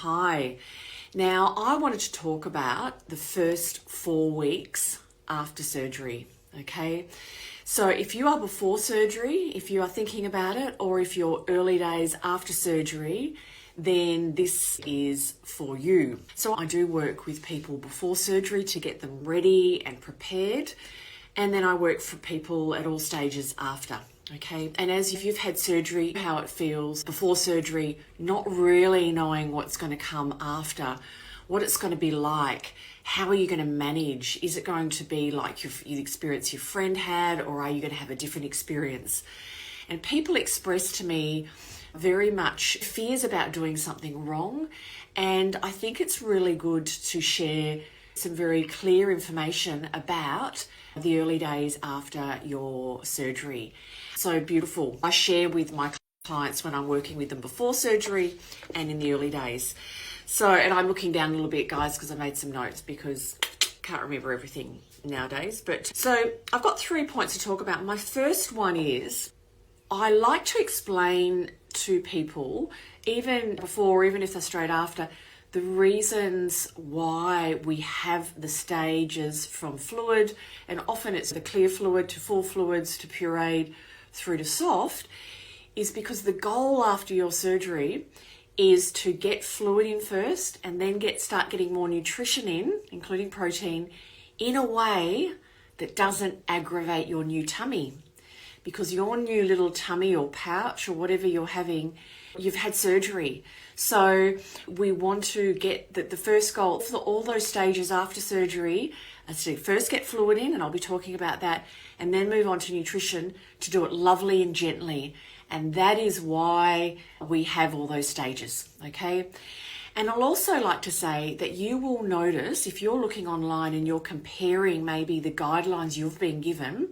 Hi. Now, I wanted to talk about the first 4 weeks after surgery, okay? So if you are before surgery, if you are thinking about it, or if you're early days after surgery, then this is for you. So I do work with people before surgery to get them ready and prepared. And then I work for people at all stages after. Okay, and as if you've had surgery, how it feels before surgery, not really knowing what's going to come after, what it's going to be like, how are you going to manage? Is it going to be like you experience your friend had, or are you going to have a different experience? And people express to me very much fears about doing something wrong, and I think it's really good to share some very clear information about the early days after your surgery. So beautiful. I share with my clients when I'm working with them before surgery and in the early days. So, and I'm looking down a little bit, guys, because I made some notes because I can't remember everything nowadays. But so I've got 3 points to talk about. My first one is I like to explain to people, even before, even if they're straight after, the reasons why we have the stages from fluid, and often it's the clear fluid to full fluids to pureed through to soft, is because the goal after your surgery is to get fluid in first and then start getting more nutrition in, including protein, in a way that doesn't aggravate your new tummy. Because your new little tummy or pouch or whatever you're having, you've had surgery. So we want to get the first goal for all those stages after surgery is to first get fluid in, and I'll be talking about that, and then move on to nutrition to do it lovely and gently. And that is why we have all those stages, okay? And I'll also like to say that you will notice, if you're looking online and you're comparing maybe the guidelines you've been given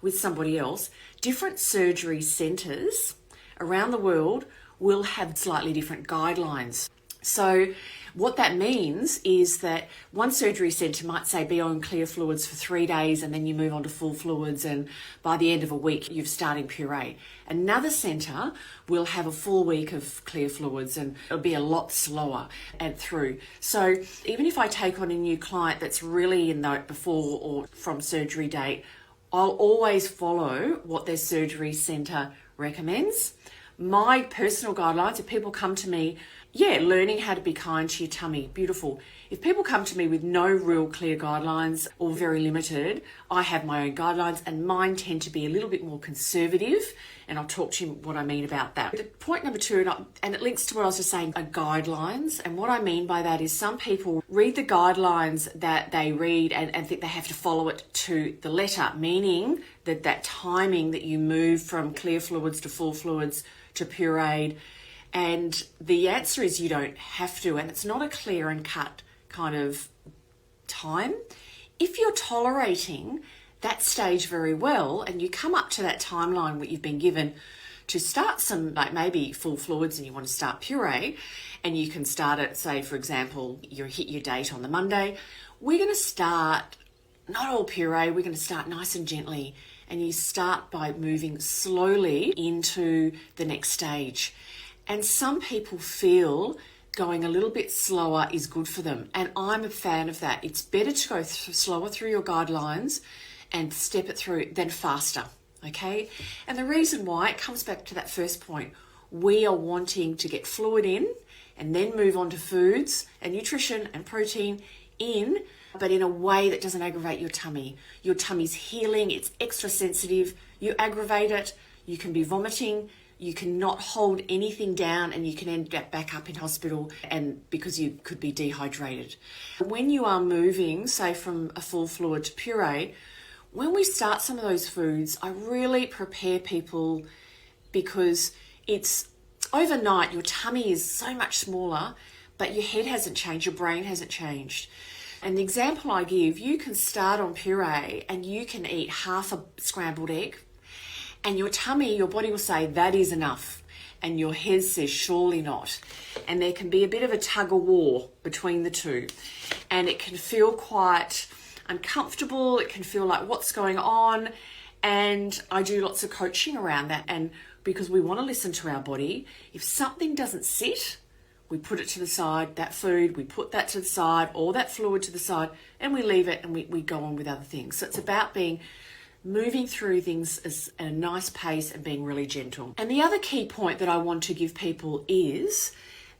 with somebody else, different surgery centres around the world will have slightly different guidelines. So what that means is that one surgery centre might say be on clear fluids for 3 days and then you move on to full fluids, and by the end of a week you're starting puree. Another centre will have a full week of clear fluids and it'll be a lot slower and through. So even if I take on a new client that's really in the before or from surgery date, I'll always follow what their surgery centre recommends. My personal guidelines, if people come to me, learning how to be kind to your tummy, beautiful. If people come to me with no real clear guidelines or very limited, I have my own guidelines, and mine tend to be a little bit more conservative, and I'll talk to you what I mean about that. Point number 2, and it links to what I was just saying, are guidelines. And what I mean by that is some people read the guidelines that they read and think they have to follow it to the letter, meaning that timing that you move from clear fluids to full fluids to pureed. And the answer is you don't have to, and it's not a clear and cut kind of time. If you're tolerating that stage very well and you come up to that timeline what you've been given to start some, like maybe full fluids, and you want to start puree, and you can start it, say for example, you hit your date on the Monday, we're going to start not all puree, we're going to start nice and gently, and you start by moving slowly into the next stage. And some people feel going a little bit slower is good for them. And I'm a fan of that. It's better to go slower through your guidelines and step it through than faster, okay? And the reason why, it comes back to that first point. We are wanting to get fluid in and then move on to foods and nutrition and protein in, but in a way that doesn't aggravate your tummy. Your tummy's healing, it's extra sensitive. You aggravate it, you can be vomiting, you cannot hold anything down, and you can end up back up in hospital, and because you could be dehydrated. When you are moving, say from a full fluid to puree, when we start some of those foods, I really prepare people, because it's overnight, your tummy is so much smaller, but your head hasn't changed, your brain hasn't changed. And the example I give, you can start on puree and you can eat half a scrambled egg, and your tummy, your body will say, that is enough. And your head says, surely not. And there can be a bit of a tug of war between the two. And it can feel quite uncomfortable. It can feel like, what's going on? And I do lots of coaching around that. And because we want to listen to our body, if something doesn't sit, we put it to the side, that food, we put that to the side, or that fluid to the side, and we leave it and we go on with other things. So it's about moving through things at a nice pace and being really gentle. And the other key point that I want to give people is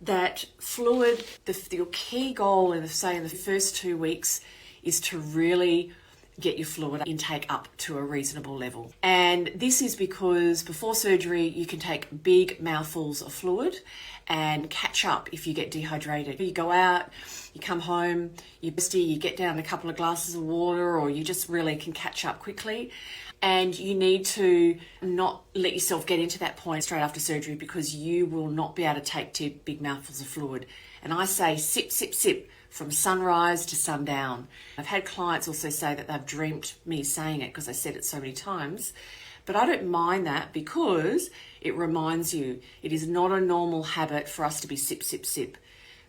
that fluid, your key goal in the first 2 weeks is to really get your fluid intake up to a reasonable level. And this is because before surgery, you can take big mouthfuls of fluid and catch up if you get dehydrated. You go out, you come home, you're thirsty, you get down a couple of glasses of water, or you just really can catch up quickly. And you need to not let yourself get into that point straight after surgery, because you will not be able to take 2 big mouthfuls of fluid. And I say sip, sip, sip from sunrise to sundown. I've had clients also say that they've dreamt me saying it because I said it so many times. But I don't mind that, because it reminds you it is not a normal habit for us to be sip, sip, sip.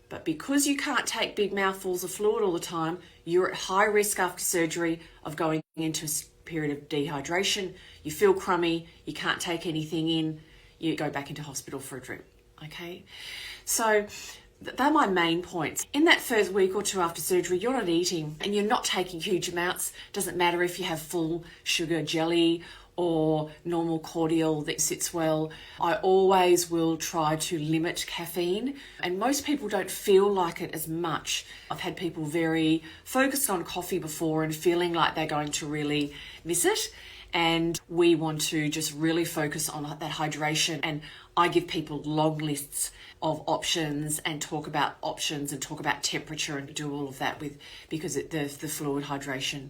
But because you can't take big mouthfuls of fluid all the time, you're at high risk after surgery of going into a period of dehydration. You feel crummy, you can't take anything in, you go back into hospital for a drip. Okay? So they're my main points. In that first week or two after surgery, you're not eating and you're not taking huge amounts. Doesn't matter if you have full sugar jelly or normal cordial that sits well. I always will try to limit caffeine, and most people don't feel like it as much. I've had people very focused on coffee before and feeling like they're going to really miss it. And we want to just really focus on that hydration. And I give people long lists of options and talk about options and talk about temperature and do all of that because the fluid hydration.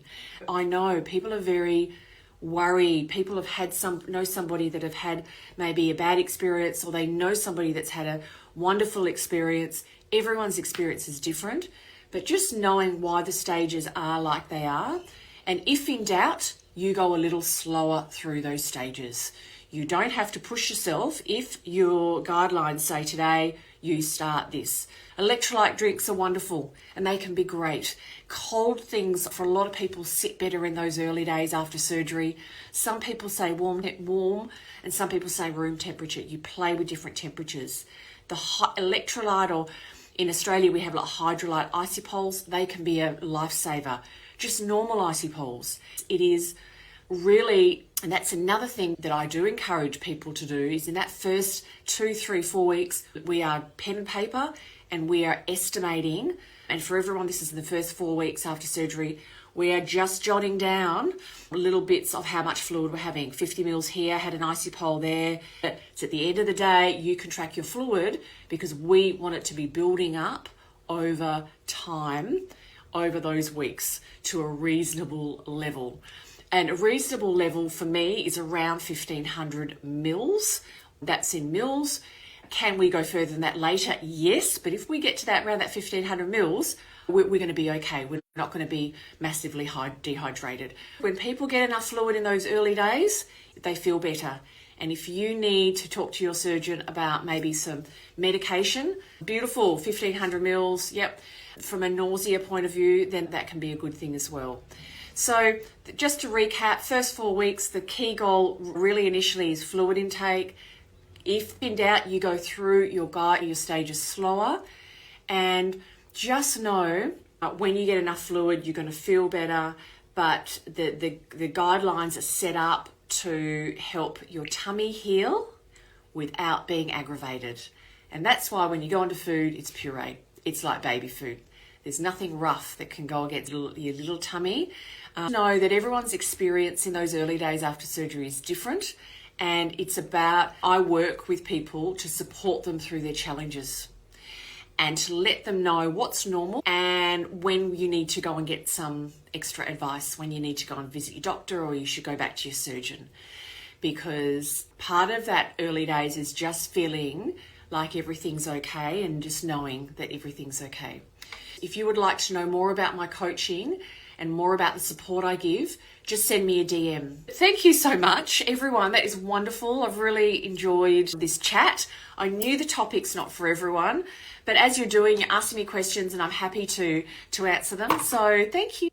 I know people are very worried. People have know somebody that have had maybe a bad experience, or they know somebody that's had a wonderful experience. Everyone's experience is different, but just knowing why the stages are like they are. And if in doubt, you go a little slower through those stages. You don't have to push yourself if your guidelines say today you start this. Electrolyte drinks are wonderful and they can be great. Cold things for a lot of people sit better in those early days after surgery. Some people say warm and some people say room temperature. You play with different temperatures. The electrolyte, or in Australia we have like hydrolyte icy poles, they can be a lifesaver. Just normal icy poles. It is really, and that's another thing that I do encourage people to do, is in that first 2, 3, 4 weeks, we are pen and paper and we are estimating, and for everyone this is in the first 4 weeks after surgery, we are just jotting down little bits of how much fluid we're having. 50 mils here, had an icy pole there. So at the end of the day, you can track your fluid because we want it to be building up over time, over those weeks, to a reasonable level. And a reasonable level for me is around 1,500 mils. That's in mils. Can we go further than that later? Yes, but if we get to around that 1,500 mils, we're going to be okay. We're not going to be massively dehydrated. When people get enough fluid in those early days, they feel better. And if you need to talk to your surgeon about maybe some medication, beautiful, 1,500 mils, yep. From a nausea point of view, then that can be a good thing as well. So just to recap, first 4 weeks, the key goal really initially is fluid intake. If in doubt, you go through your stages slower, and just know when you get enough fluid, you're going to feel better, but the guidelines are set up to help your tummy heal without being aggravated. And that's why when you go onto food, it's puree. It's like baby food. There's nothing rough that can go against your little tummy. Know that everyone's experience in those early days after surgery is different, and it's about, I work with people to support them through their challenges and to let them know what's normal and when you need to go and get some extra advice, when you need to go and visit your doctor or you should go back to your surgeon. Because part of that early days is just feeling like everything's okay and just knowing that everything's okay. If you would like to know more about my coaching and more about the support I give, just send me a DM. Thank you so much, everyone. That is wonderful. I've really enjoyed this chat. I knew the topic's not for everyone, but as you're asking me questions and I'm happy to answer them. So thank you.